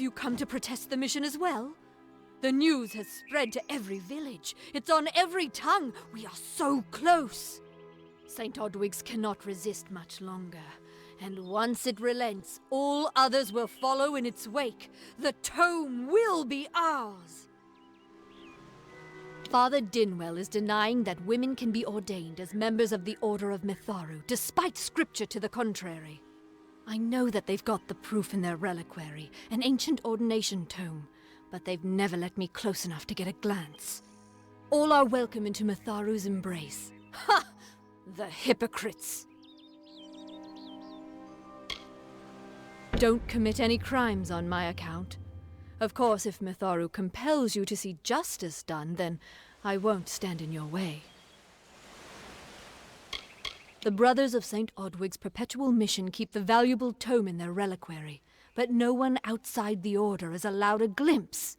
Have you come to protest the mission as well? The news has spread to every village. It's on every tongue. We are so close. St. Odwig's cannot resist much longer. And once it relents, all others will follow in its wake. The tome will be ours. Father Dinwell is denying that women can be ordained as members of the Order of Mitharu, despite scripture to the contrary. I know that they've got the proof in their reliquary, an ancient ordination tome, but they've never let me close enough to get a glance. All are welcome into Mitharu's embrace. Ha! The hypocrites! Don't commit any crimes on my account. Of course, if Mitharu compels you to see justice done, then I won't stand in your way. The Brothers of St. Odwig's perpetual mission keep the valuable tome in their reliquary, but no one outside the Order is allowed a glimpse.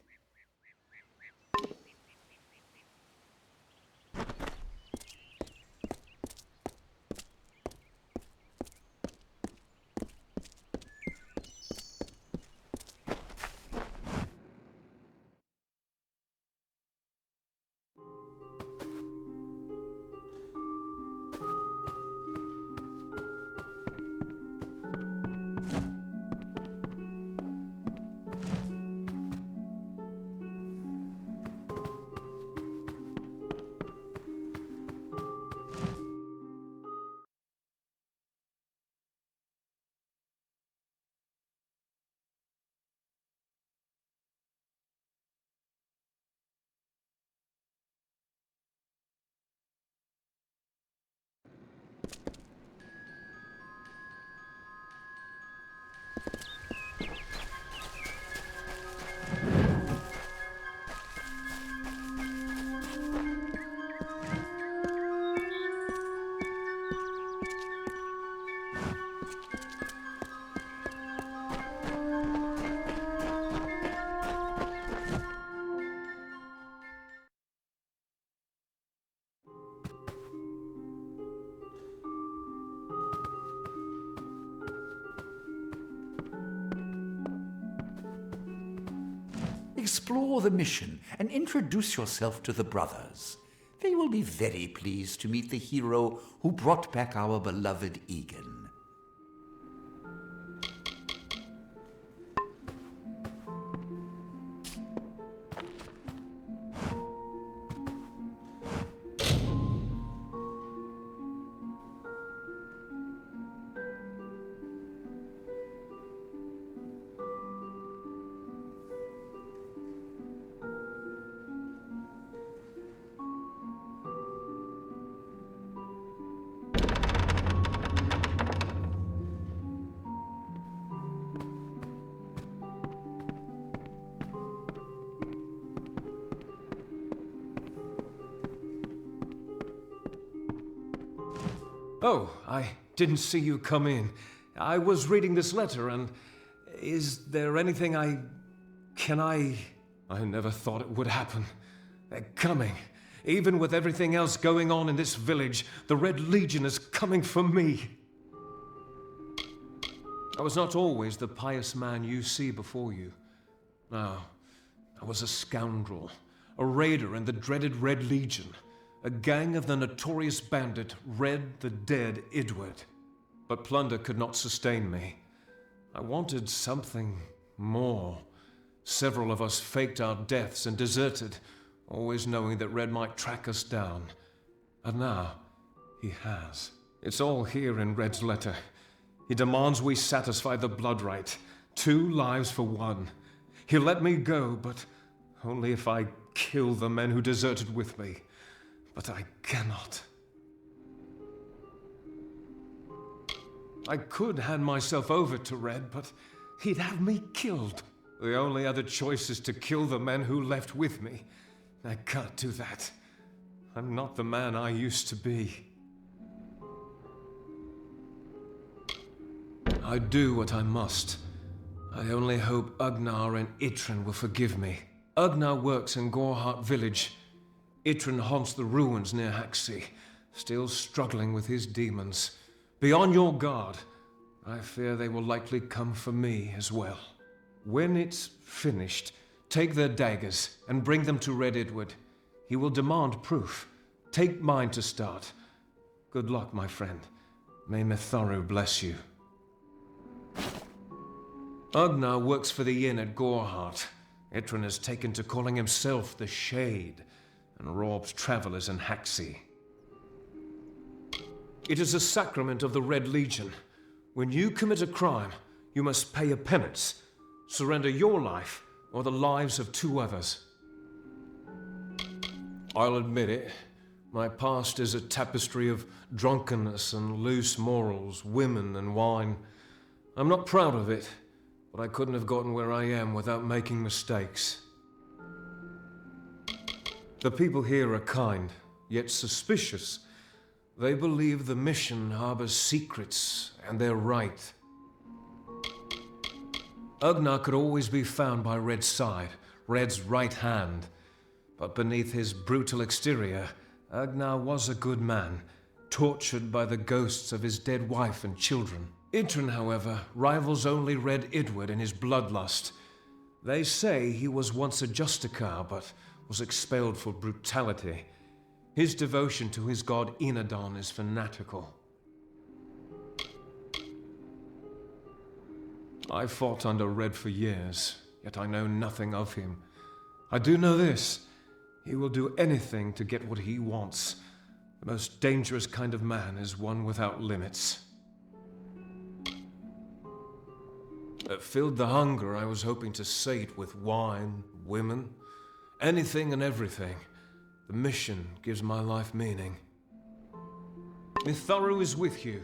Explore the mission and introduce yourself to the brothers. They will be very pleased to meet the hero who brought back our beloved Egan. Oh, I didn't see you come in. I was reading this letter and... Is there anything I never thought it would happen. They're coming. Even with everything else going on in this village, the Red Legion is coming for me. I was not always the pious man you see before you. No, I was a scoundrel, a raider in the dreaded Red Legion. A gang of the notorious bandit, Red the Dead Idward. But plunder could not sustain me. I wanted something more. Several of us faked our deaths and deserted, always knowing that Red might track us down. And now, he has. It's all here in Red's letter. He demands we satisfy the blood rite. 2 lives for 1. He'll let me go, but only if I kill the men who deserted with me. But I cannot. I could hand myself over to Red, but he'd have me killed. The only other choice is to kill the men who left with me. I can't do that. I'm not the man I used to be. I do what I must. I only hope Ugnar and Itrin will forgive me. Ugnar works in Gohart village. Itrin haunts the ruins near Haxi, still struggling with his demons. Be on your guard. I fear they will likely come for me as well. When it's finished, take their daggers and bring them to Red Edward. He will demand proof. Take mine to start. Good luck, my friend. May Mitharu bless you. Ugnar works for the inn at Gohart. Itran has taken to calling himself the Shade and robs travelers in Haxi. It is a sacrament of the Red Legion. When you commit a crime, you must pay a penance. Surrender your life or the lives of 2 others. I'll admit it. My past is a tapestry of drunkenness and loose morals, women and wine. I'm not proud of it, but I couldn't have gotten where I am without making mistakes. The people here are kind, yet suspicious. They believe the mission harbors secrets, and they're right. Ugnar could always be found by Red's side, Red's right hand. But beneath his brutal exterior, Ugnar was a good man, tortured by the ghosts of his dead wife and children. Itran, however, rivals only Red Edward in his bloodlust. They say he was once a Justicar, but was expelled for brutality. His devotion to his god Enadon is fanatical. I fought under Red for years, yet I know nothing of him. I do know this. He will do anything to get what he wants. The most dangerous kind of man is one without limits. Filled the hunger I was hoping to sate with wine, women, anything and everything. The mission gives my life meaning. Mitharu is with you.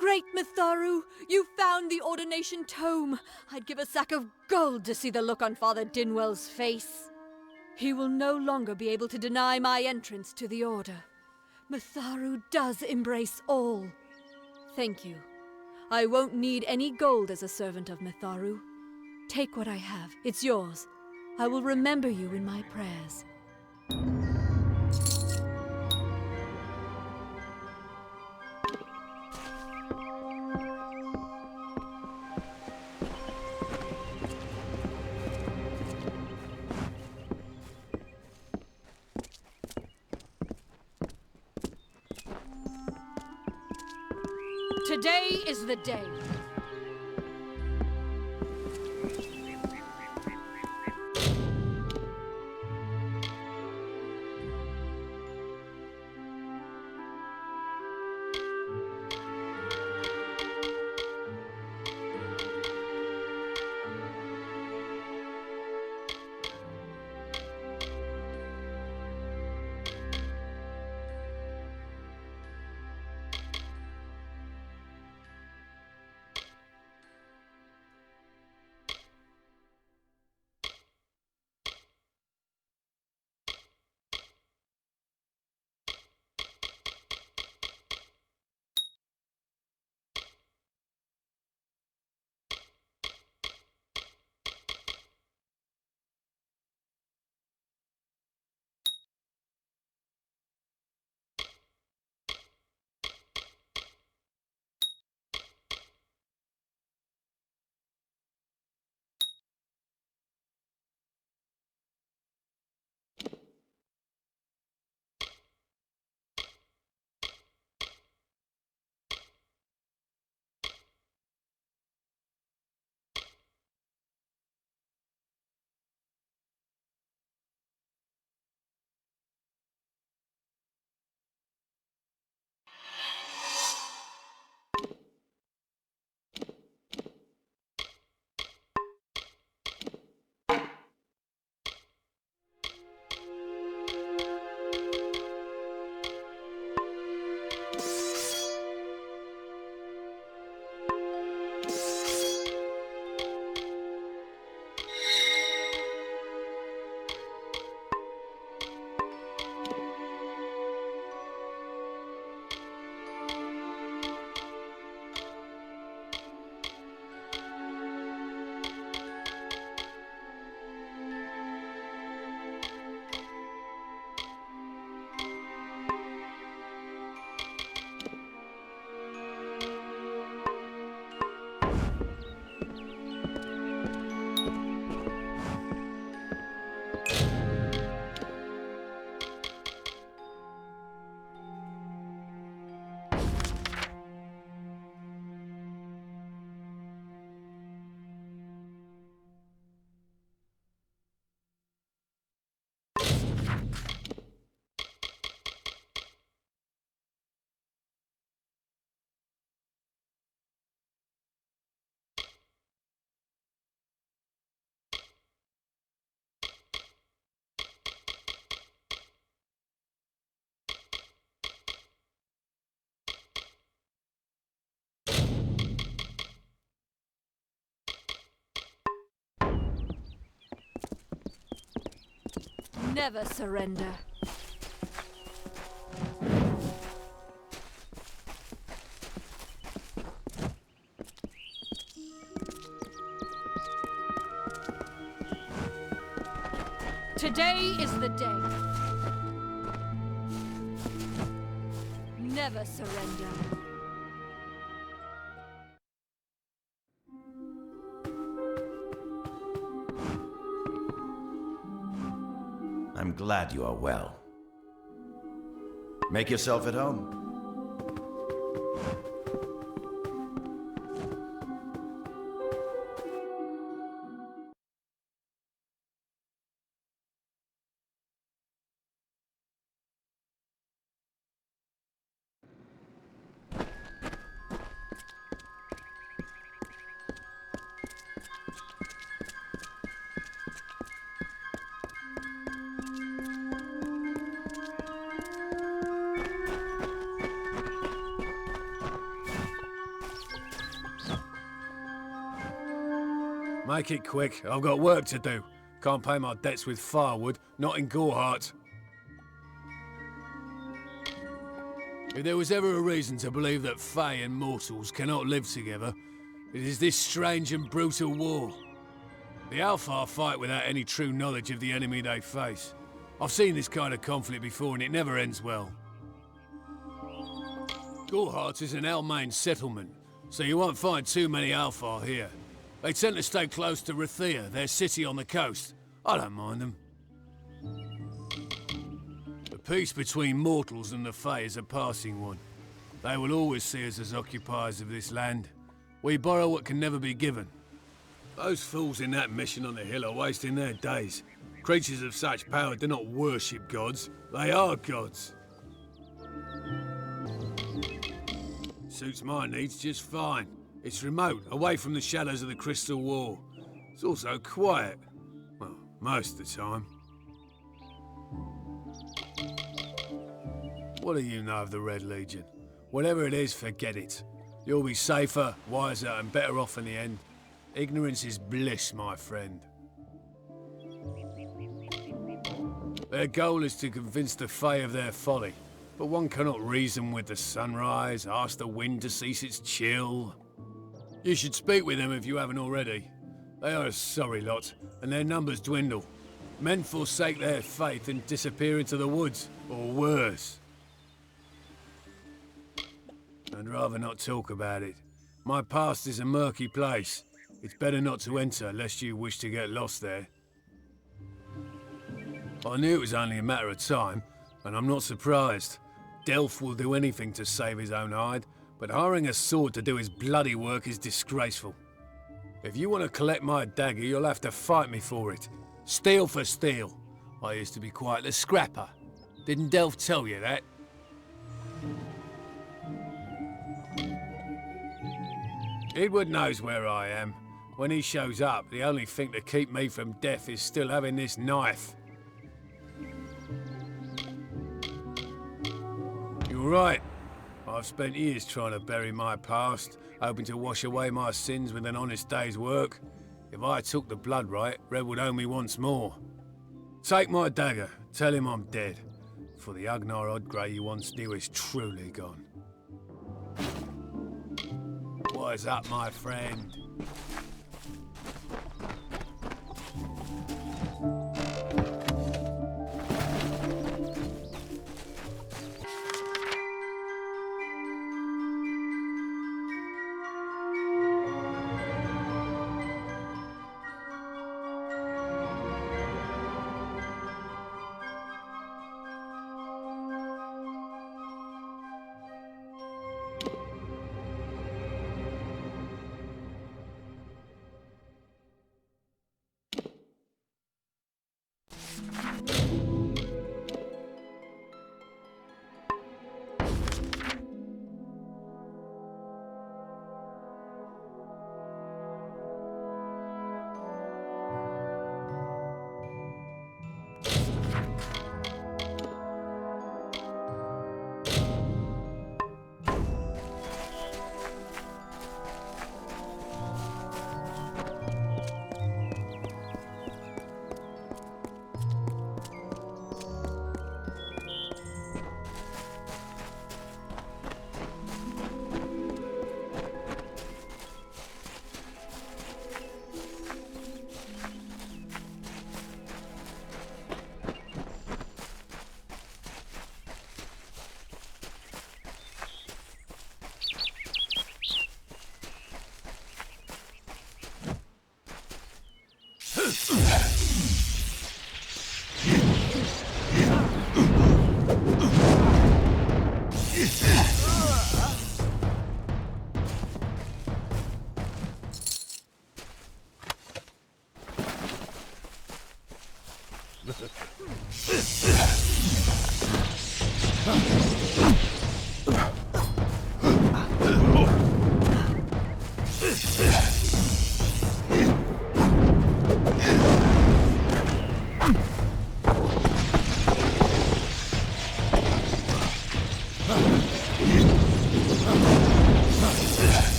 Great Mitharu! You found the ordination tome! I'd give a sack of gold to see the look on Father Dinwell's face. He will no longer be able to deny my entrance to the Order. Mitharu does embrace all. Thank you. I won't need any gold as a servant of Mitharu. Take what I have. It's yours. I will remember you in my prayers. Today is the day. Never surrender. Today is the day. Never surrender. I'm glad you are well. Make yourself at home. Make it quick, I've got work to do. Can't pay my debts with firewood, not in Gohart. If there was ever a reason to believe that Fae and mortals cannot live together, it is this strange and brutal war. The Alpha fight without any true knowledge of the enemy they face. I've seen this kind of conflict before and it never ends well. Gohart is an Almain settlement, so you won't find too many Alpha here. They tend to stay close to Rathia, their city on the coast. I don't mind them. The peace between mortals and the Fae is a passing one. They will always see us as occupiers of this land. We borrow what can never be given. Those fools in that mission on the hill are wasting their days. Creatures of such power do not worship gods. They are gods. Suits my needs just fine. It's remote, away from the shadows of the Crystal Wall. It's also quiet. Well, most of the time. What do you know of the Red Legion? Whatever it is, forget it. You'll be safer, wiser, and better off in the end. Ignorance is bliss, my friend. Their goal is to convince the Fae of their folly. But one cannot reason with the sunrise, ask the wind to cease its chill. You should speak with them if you haven't already. They are a sorry lot, and their numbers dwindle. Men forsake their faith and disappear into the woods, or worse. I'd rather not talk about it. My past is a murky place. It's better not to enter, lest you wish to get lost there. I knew it was only a matter of time, and I'm not surprised. Delph will do anything to save his own hide, but hiring a sword to do his bloody work is disgraceful. If you want to collect my dagger, you'll have to fight me for it. Steel for steel. I used to be quite the scrapper. Didn't Delph tell you that? Edward knows where I am. When he shows up, the only thing to keep me from death is still having this knife. You're right. I've spent years trying to bury my past, hoping to wash away my sins with an honest day's work. If I took the blood right, Red would owe me once more. Take my dagger, tell him I'm dead, for the Agnar Odgrey you once knew is truly gone. Wise up, my friend.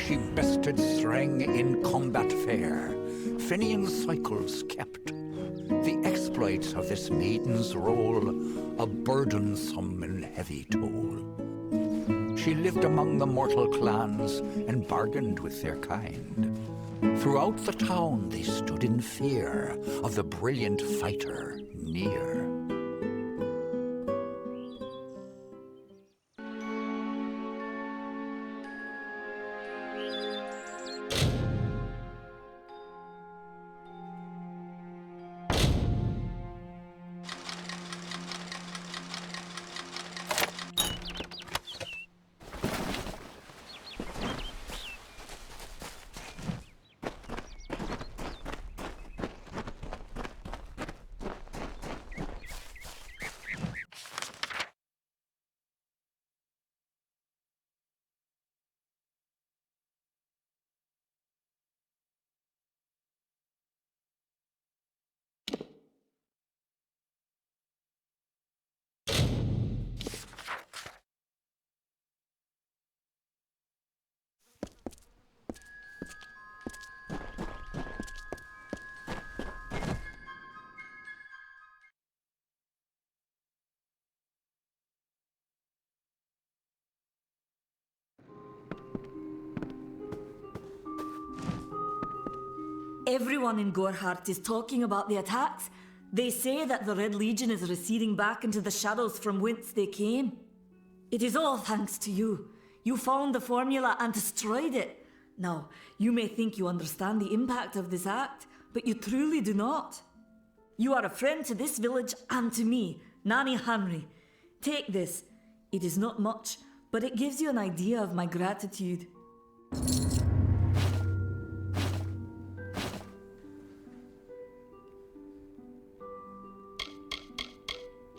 She bested Threng in combat fair, Fenian cycles kept. The exploits of this maiden's role, a burdensome and heavy toll. She lived among the mortal clans and bargained with their kind. Throughout the town they stood in fear of the brilliant fighter near. Everyone in Gohart is talking about the attacks. They say that the Red Legion is receding back into the shadows from whence they came. It is all thanks to you. You found the formula and destroyed it. Now, you may think you understand the impact of this act, but you truly do not. You are a friend to this village and to me, Nanny Henry. Take this. It is not much, but it gives you an idea of my gratitude.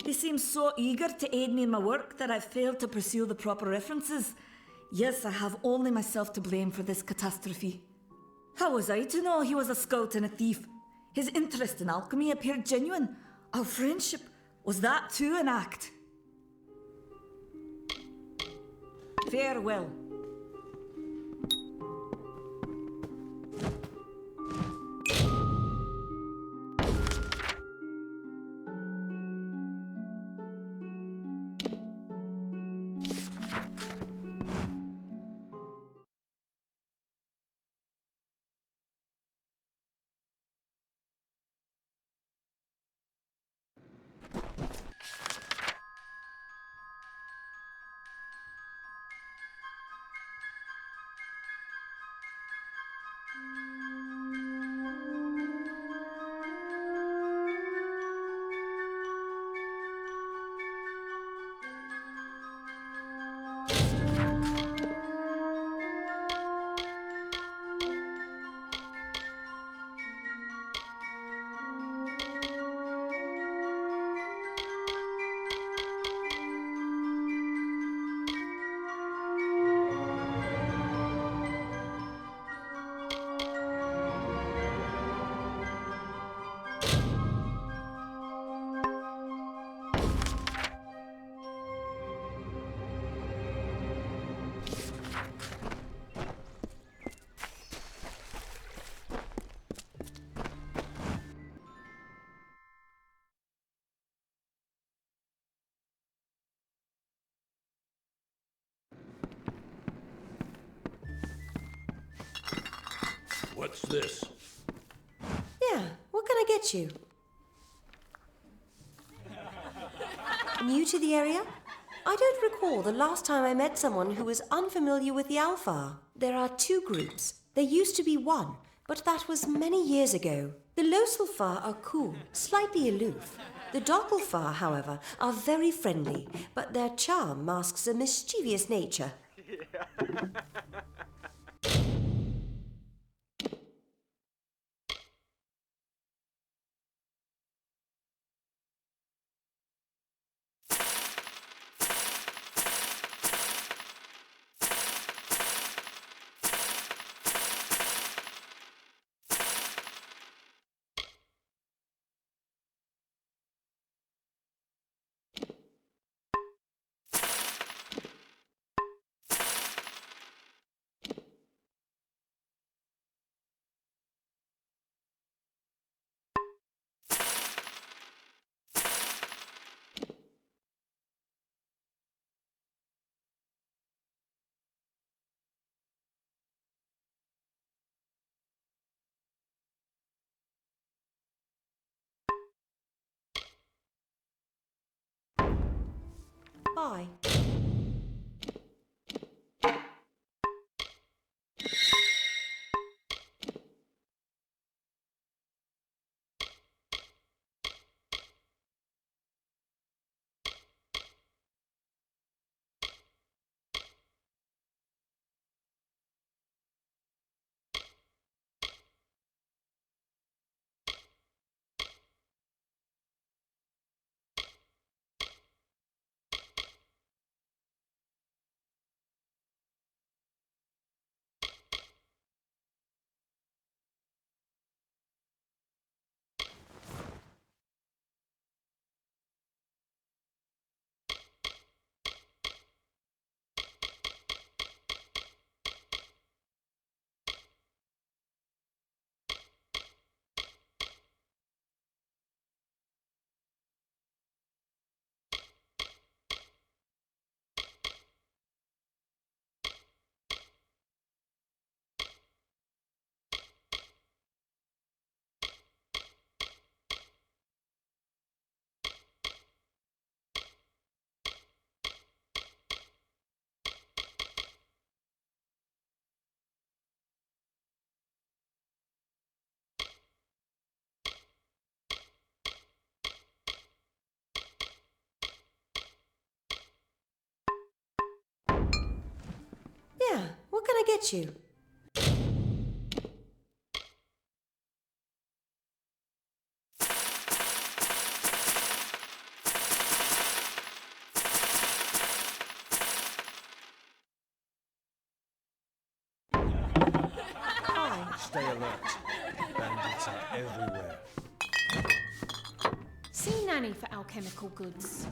They seem so eager to aid me in my work that I've failed to pursue the proper references. Yes, I have only myself to blame for this catastrophe. How was I to know he was a scout and a thief? His interest in alchemy appeared genuine. Our friendship, was that too an act? Farewell. What's this? Yeah, what can I get you? New to the area? I don't recall the last time I met someone who was unfamiliar with the Alpha. There are two groups. There used to be one, but that was many years ago. The Loselfar are cool, slightly aloof. The Doppelfar, however, are very friendly, but their charm masks a mischievous nature. Bye. get you? Hi. Stay alert. Bandits are everywhere. See Nanny for alchemical goods.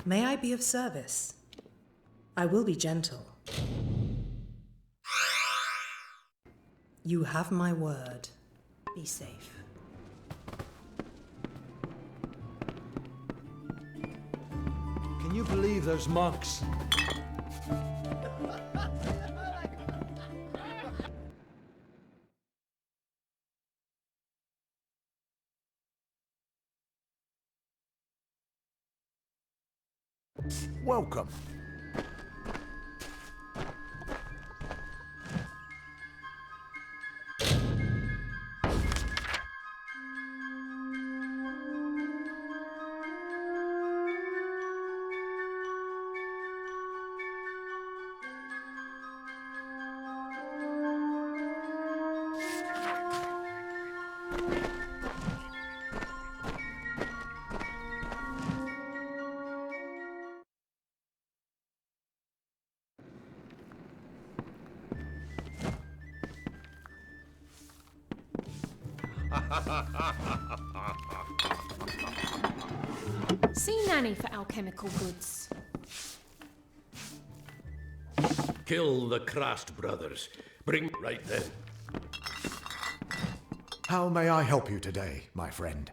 May I be of service? I will be gentle. You have my word. Be safe. Can you believe those monks? Welcome. See Nanny for alchemical goods. Kill the Krast brothers. Bring right then. How may I help you today, my friend?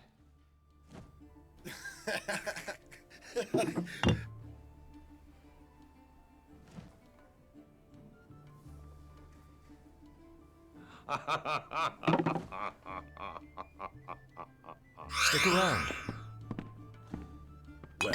Stick around. Well.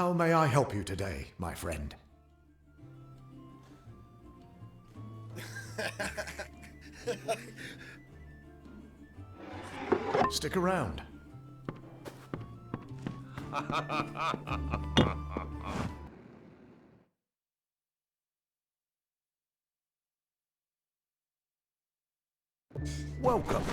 How may I help you today, my friend? Stick around. Welcome.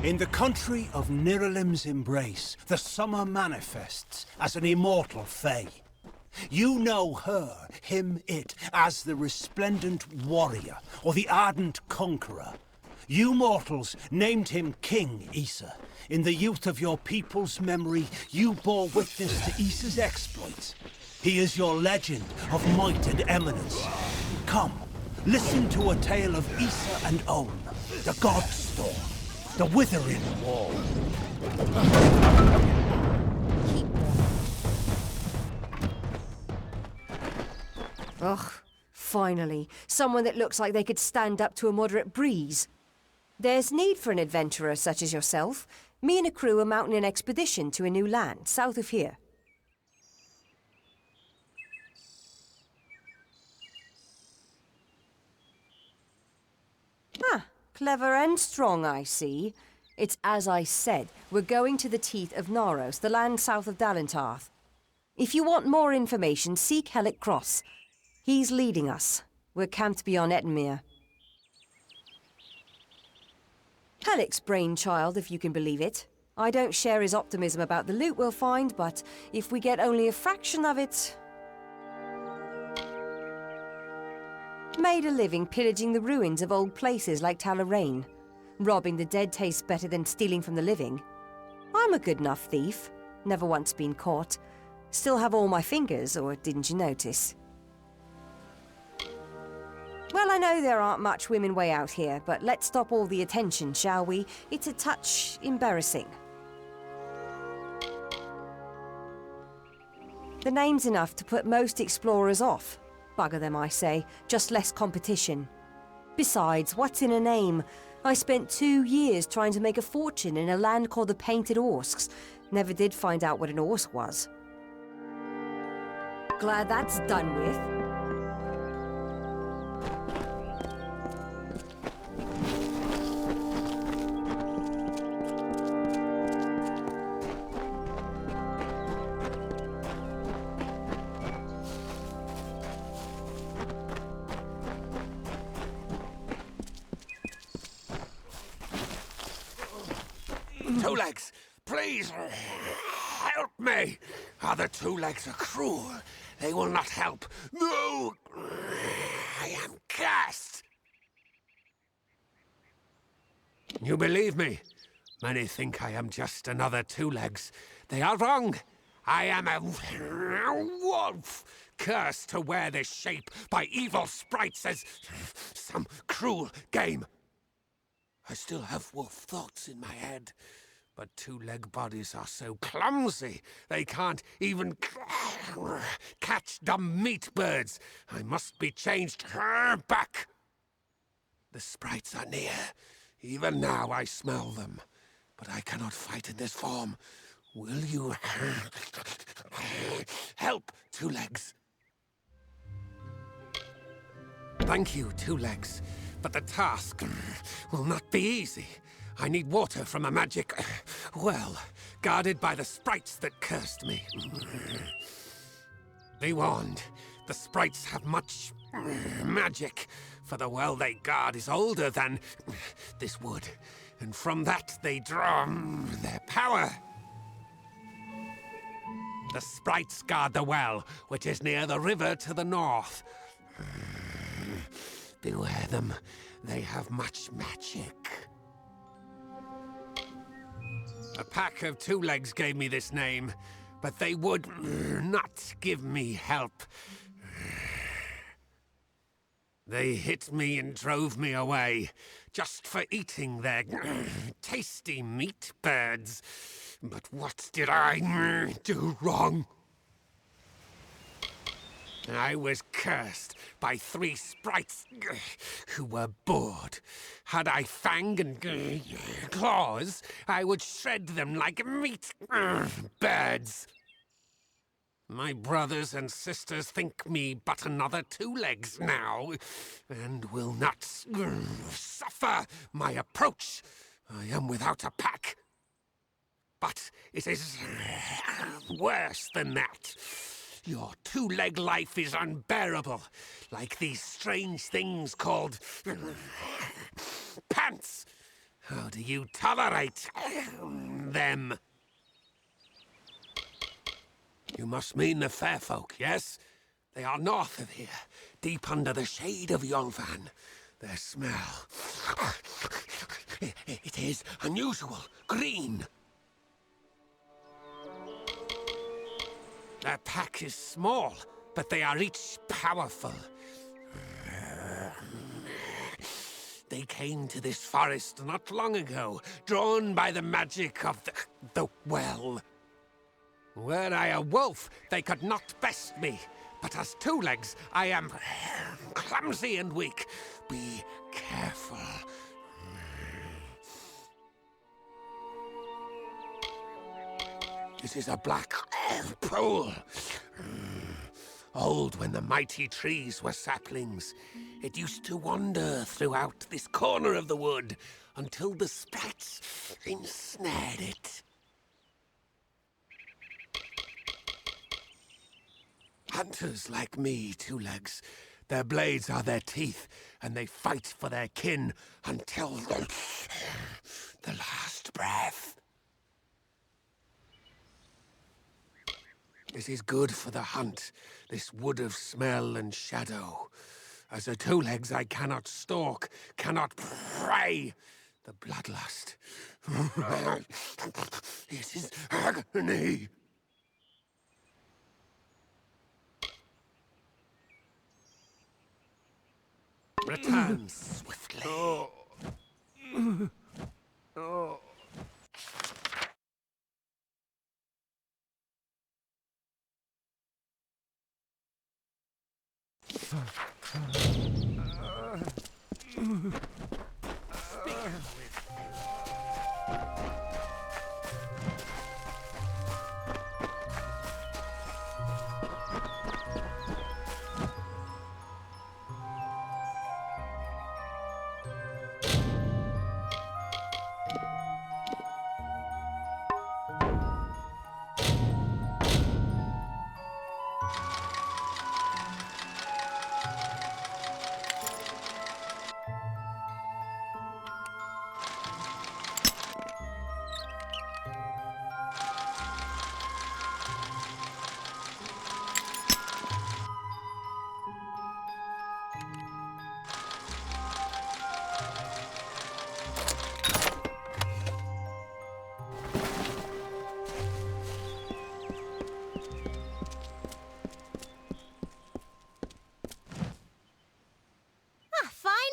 In the country of Niralim's embrace, the summer manifests as an immortal fae. You know her, him, it, as the resplendent warrior, or the ardent conqueror. You mortals named him King Issa. In the youth of your people's memory, you bore witness to Issa's exploits. He is your legend of might and eminence. Come, listen to a tale of Issa and On, the Godstorm. The Withering Wall. Ugh, finally. Someone that looks like they could stand up to a moderate breeze. There's need for an adventurer such as yourself. Me and a crew are mounting an expedition to a new land, south of here. Ah, clever and strong, I see. It's as I said, we're going to the teeth of Naros, the land south of Dalentarth. If you want more information, seek Helic Cross. He's leading us. We're camped beyond Ettenmere. Helic's brainchild, if you can believe it. I don't share his optimism about the loot we'll find, but if we get only a fraction of it... Made a living pillaging the ruins of old places like Talarain. Robbing the dead tastes better than stealing from the living. I'm a good enough thief. Never once been caught. Still have all my fingers, or didn't you notice? Well, I know there aren't much women way out here, but let's stop all the attention, shall we? It's a touch embarrassing. The name's enough to put most explorers off. Bugger them, I say. Just less competition. Besides, what's in a name? I spent 2 years trying to make a fortune in a land called the Painted Orsks. Never did find out what an Orsk was. Glad that's done with. Two Legs, please, help me. Other Two Legs are cruel. They will not help. No! I am cursed. You believe me? Many think I am just another Two Legs. They are wrong. I am a wolf, cursed to wear this shape by evil sprites as some cruel game. I still have wolf thoughts in my head, but two-leg bodies are so clumsy, they can't even catch dumb meat birds. I must be changed back. The sprites are near. Even now I smell them, but I cannot fight in this form. Will you help, Two Legs? Thank you, Two Legs, but the task will not be easy. I need water from a magic well, guarded by the sprites that cursed me. Be warned, the sprites have much magic, for the well they guard is older than this wood, and from that they draw their power. The sprites guard the well, which is near the river to the north. Beware them, they have much magic. A pack of Two Legs gave me this name, but they would not give me help. They hit me and drove me away, just for eating their tasty meat birds. But what did I do wrong? I was cursed by 3 sprites who were bored. Had I fang and claws, I would shred them like meat birds. My brothers and sisters think me but another Two Legs now, and will not suffer my approach. I am without a pack. But it is worse than that. Your two-leg life is unbearable, like these strange things called pants. How do you tolerate them? You must mean the fair folk, yes? They are north of here, deep under the shade of Yolvan. Their smell... it is unusual, green. Their pack is small, but they are each powerful. They came to this forest not long ago, drawn by the magic of the well. Were I a wolf, they could not best me. But as Two Legs, I am clumsy and weak. Be careful. This is a black pool. Old when the mighty trees were saplings. It used to wander throughout this corner of the wood until the sprites ensnared it. Hunters like me, Two Legs. Their blades are their teeth, and they fight for their kin until the last breath. This is good for the hunt, this wood of smell and shadow. As a Two Legs, I cannot stalk, cannot prey. The bloodlust. It is agony. Return swiftly.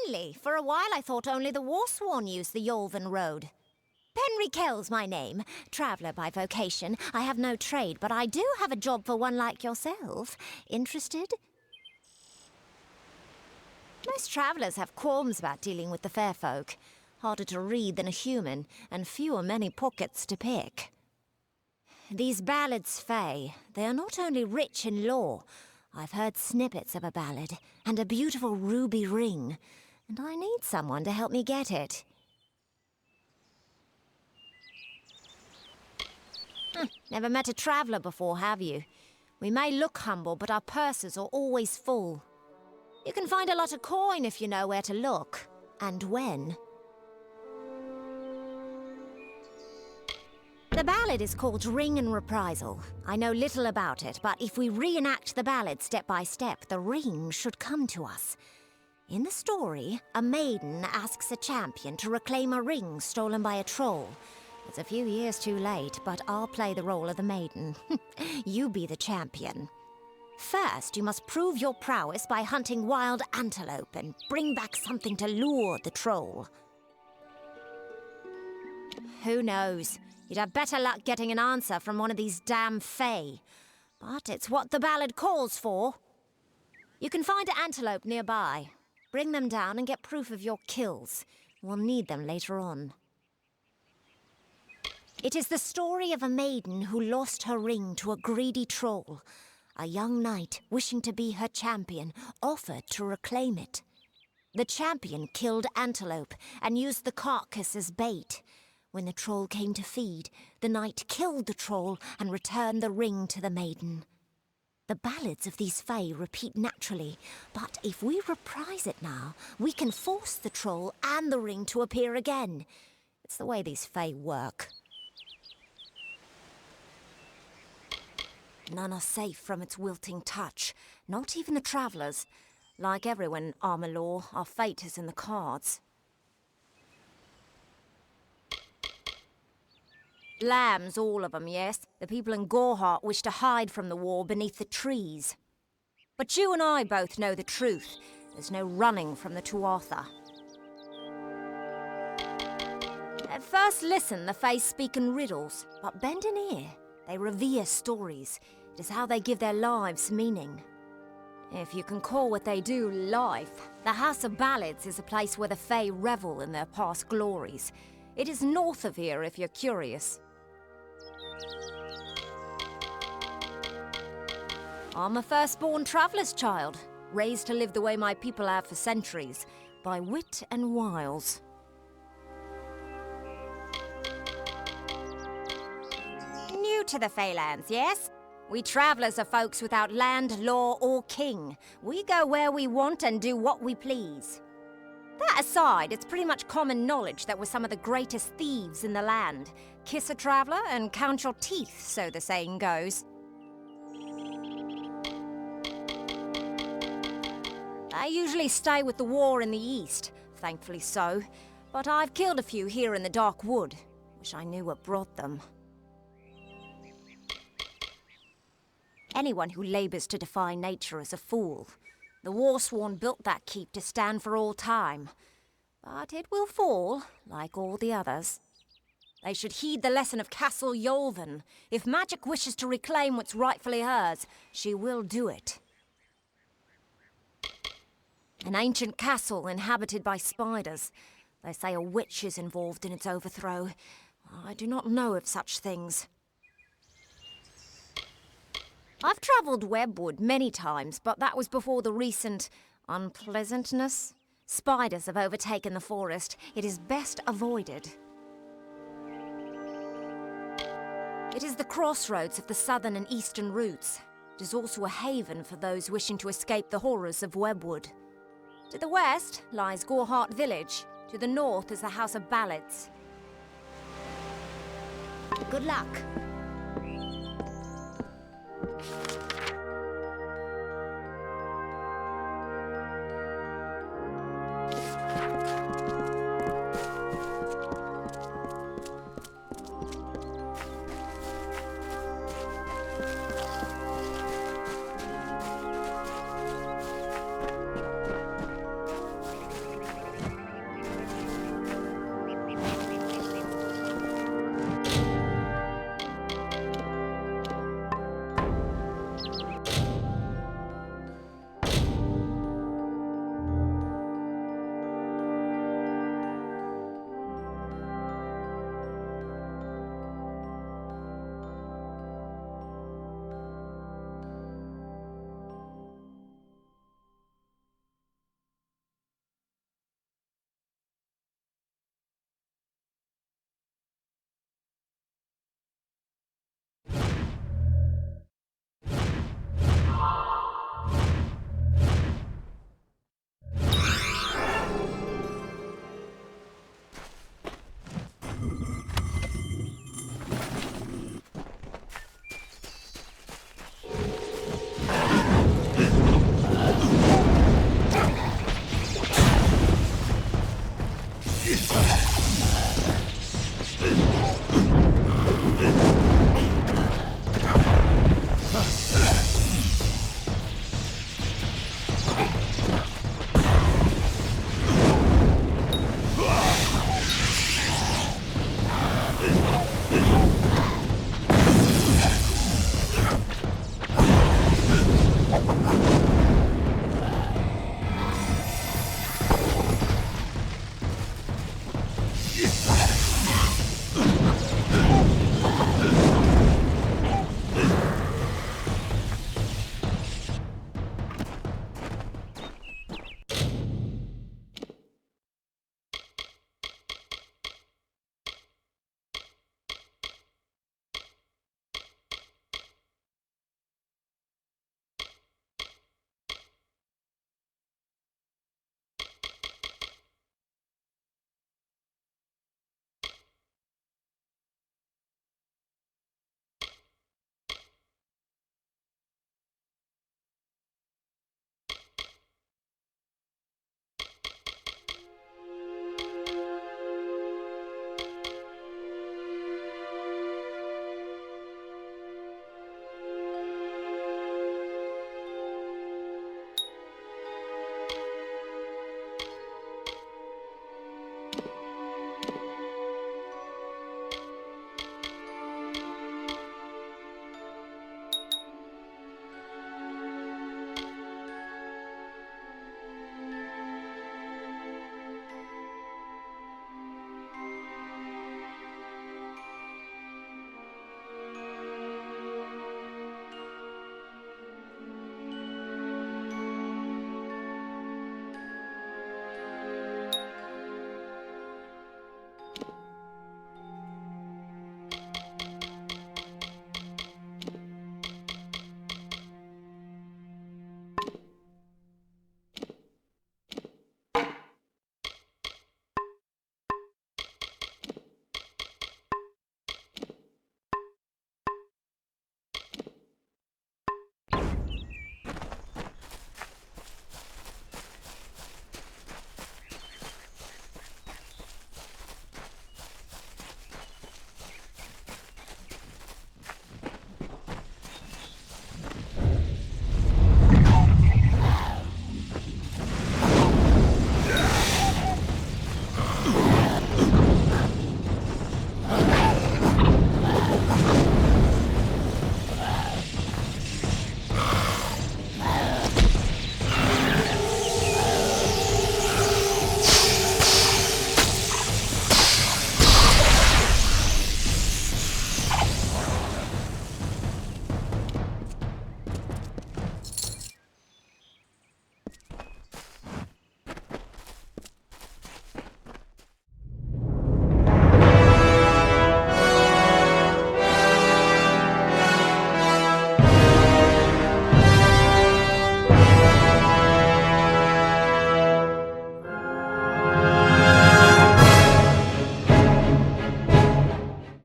Finally! For a while I thought only the Warsworn used the Yolven Road. Penry Kell's my name. Traveller by vocation. I have no trade, but I do have a job for one like yourself. Interested? Most travellers have qualms about dealing with the fair folk. Harder to read than a human, and fewer many pockets to pick. These Ballads Fae, they are not only rich in lore. I've heard snippets of a ballad, and a beautiful ruby ring, and I need someone to help me get it. Never met a traveller before, have you? We may look humble, but our purses are always full. You can find a lot of coin if you know where to look, and when. The ballad is called Ring and Reprisal. I know little about it, but if we reenact the ballad step by step, the ring should come to us. In the story, a maiden asks a champion to reclaim a ring stolen by a troll. It's a few years too late, but I'll play the role of the maiden. You be the champion. First, you must prove your prowess by hunting wild antelope and bring back something to lure the troll. Who knows? You'd have better luck getting an answer from one of these damn fae. But it's what the ballad calls for. You can find antelope nearby. Bring them down and get proof of your kills. We'll need them later on. It is the story of a maiden who lost her ring to a greedy troll. A young knight, wishing to be her champion, offered to reclaim it. The champion killed antelope and used the carcass as bait. When the troll came to feed, the knight killed the troll and returned the ring to the maiden. The ballads of these fae repeat naturally, but if we reprise it now, we can force the troll and the ring to appear again. It's the way these fae work. None are safe from its wilting touch, not even the travellers. Like everyone in Amalur, our fate is in the cards. Lambs, all of them, yes. The people in Gohart wish to hide from the war beneath the trees. But you and I both know the truth. There's no running from the Tuatha. At first listen, the Fae speak in riddles, but bend an ear. They revere stories. It is how they give their lives meaning. If you can call what they do life, the House of Ballads is a place where the Fae revel in their past glories. It is north of here if you're curious. I'm a firstborn traveller's child, raised to live the way my people have for centuries, by wit and wiles. New to the Feylands, yes? We travellers are folks without land, law, or king. We go where we want and do what we please. That aside, it's pretty much common knowledge that we're some of the greatest thieves in the land. Kiss a traveller and count your teeth, so the saying goes. I usually stay with the war in the east, thankfully so. But I've killed a few here in the Dark Wood. Wish I knew what brought them. Anyone who labours to defy nature is a fool. The Warsworn built that keep to stand for all time. But it will fall, like all the others. They should heed the lesson of Castle Yolven. If magic wishes to reclaim what's rightfully hers, she will do it. An ancient castle inhabited by spiders. They say a witch is involved in its overthrow. I do not know of such things. I've travelled Webwood many times, but that was before the recent unpleasantness. Spiders have overtaken the forest. It is best avoided. It is the crossroads of the southern and eastern routes. It is also a haven for those wishing to escape the horrors of Webwood. To the west lies Gohart village. To the north is the House of Ballads. Good luck.